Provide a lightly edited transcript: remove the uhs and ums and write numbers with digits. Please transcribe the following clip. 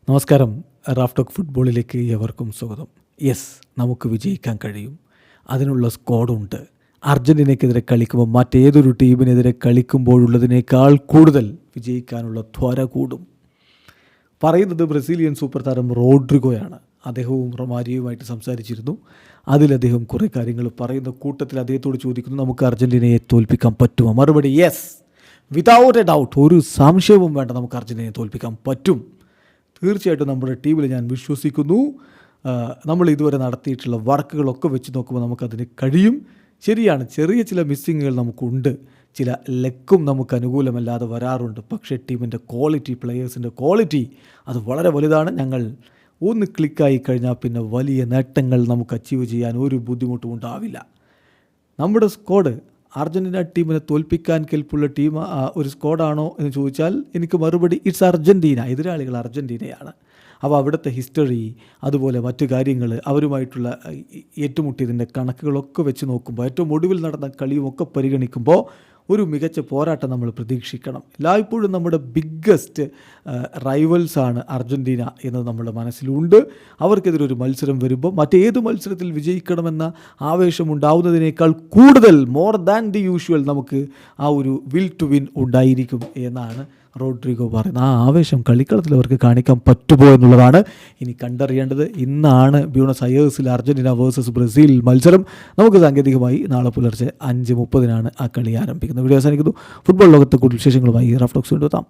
നമസ്കാരം. Raf talk ഫുട്ബോളിലേക്ക് ഏവർക്കും സ്വാഗതം. യെസ്, നമുക്ക് വിജയിക്കാൻ കഴിയും. അതിനുള്ള സ്ക്വാഡുണ്ട്. അർജൻറ്റീനയ്ക്കെതിരെ കളിക്കുമ്പോൾ മറ്റേതൊരു ടീമിനെതിരെ കളിക്കുമ്പോഴുള്ളതിനേക്കാൾ കൂടുതൽ വിജയിക്കാനുള്ള ത്വര കൂടും. പറയുന്നത് ബ്രസീലിയൻ സൂപ്പർ താരം റോഡ്രിഗോയാണ്. അദ്ദേഹവും റൊമാരിയുമായിട്ട് സംസാരിച്ചിരുന്നു. അതിലദ്ദേഹം കുറേ കാര്യങ്ങൾ പറയുന്ന കൂട്ടത്തിൽ അദ്ദേഹത്തോട് ചോദിക്കുന്നു, നമുക്ക് അർജൻറ്റീനയെ തോൽപ്പിക്കാൻ പറ്റുമോ? മറുപടി യെസ്, വിതൗട്ട് എ ഡൗട്ട്, ഒരു സംശയവും വേണ്ട, നമുക്ക് അർജൻറ്റീനയെ തോൽപ്പിക്കാൻ പറ്റും. തീർച്ചയായിട്ടും നമ്മുടെ ടീമിൽ ഞാൻ വിശ്വസിക്കുന്നു. നമ്മൾ ഇതുവരെ നടത്തിയിട്ടുള്ള വർക്കുകളൊക്കെ വെച്ച് നോക്കുമ്പോൾ നമുക്കതിന് കഴിയും. ശരിയാണ്, ചെറിയ ചില മിസ്സിങ്ങുകൾ നമുക്കുണ്ട്, ചില ലെക്കും നമുക്ക് അനുകൂലമല്ലാതെ വരാറുണ്ട്. പക്ഷേ ടീമിൻ്റെ ക്വാളിറ്റി, പ്ലെയേഴ്സിൻ്റെ ക്വാളിറ്റി അത് വളരെ വലുതാണ്. ഞങ്ങൾ ഒന്ന് ക്ലിക്കായി കഴിഞ്ഞാൽ പിന്നെ വലിയ നേട്ടങ്ങൾ നമുക്ക് അച്ചീവ് ചെയ്യാൻ ഒരു ബുദ്ധിമുട്ടും ഉണ്ടാവില്ല. നമ്മുടെ സ്ക്വാഡ് അർജൻറ്റീന ടീമിനെ തോൽപ്പിക്കാൻ കെൽപ്പുള്ള ടീം ഒരു സ്ക്വാഡാണോ എന്ന് ചോദിച്ചാൽ എനിക്ക് മറുപടി ഇറ്റ്സ് അർജൻറ്റീന. എതിരാളികൾ അർജൻറ്റീനയാണ്. അപ്പോൾ അവിടുത്തെ ഹിസ്റ്ററി, അതുപോലെ മറ്റു കാര്യങ്ങൾ, അവരുമായിട്ടുള്ള ഏറ്റുമുട്ടിയതിൻ്റെ കണക്കുകളൊക്കെ വെച്ച് നോക്കുമ്പോൾ, ഏറ്റവും ഒടുവിൽ നടന്ന കളിയുമൊക്കെ പരിഗണിക്കുമ്പോൾ ഒരു മികച്ച പോരാട്ടം നമ്മൾ പ്രതീക്ഷിക്കണം. എല്ലായ്പ്പോഴും നമ്മുടെ ബിഗ്ഗസ്റ്റ് റൈവൽസാണ് അർജൻറ്റീന എന്നത് നമ്മുടെ മനസ്സിലുണ്ട്. അവർക്കെതിരെ ഒരു മത്സരം വരുമ്പോൾ മറ്റേത് മത്സരത്തിൽ വിജയിക്കണമെന്ന ആവേശം ഉണ്ടാവുന്നതിനേക്കാൾ കൂടുതൽ, മോർ ദാൻ ദി യൂഷ്വൽ, നമുക്ക് ആ ഒരു വിൽ ടു വിൻ ഉണ്ടായിരിക്കും എന്നാണ് റോഡ്രിഗോ പറയുന്നത്. ആ ആവേശം കളിക്കളത്തിൽ അവർക്ക് കാണിക്കാൻ പറ്റുമോ എന്നുള്ളതാണ് ഇനി കണ്ടറിയേണ്ടത്. ഇന്നാണ് ബ്യൂണസ് അയേഴ്സിൽ അർജൻറ്റീന വേഴ്സസ് ബ്രസീൽ മത്സരം. നമുക്ക് സാങ്കേതികമായി നാളെ പുലർച്ചെ 5:30 ആ കളി ആരംഭിക്കുന്നത്. വീഡിയോ അവസാനിക്കുന്നു. ഫുട്ബോൾ ലോകത്തെ കൂടുതൽ വിശേഷങ്ങളുമായി റാഫ് ടോക്സ് കൊണ്ടുവെത്താം.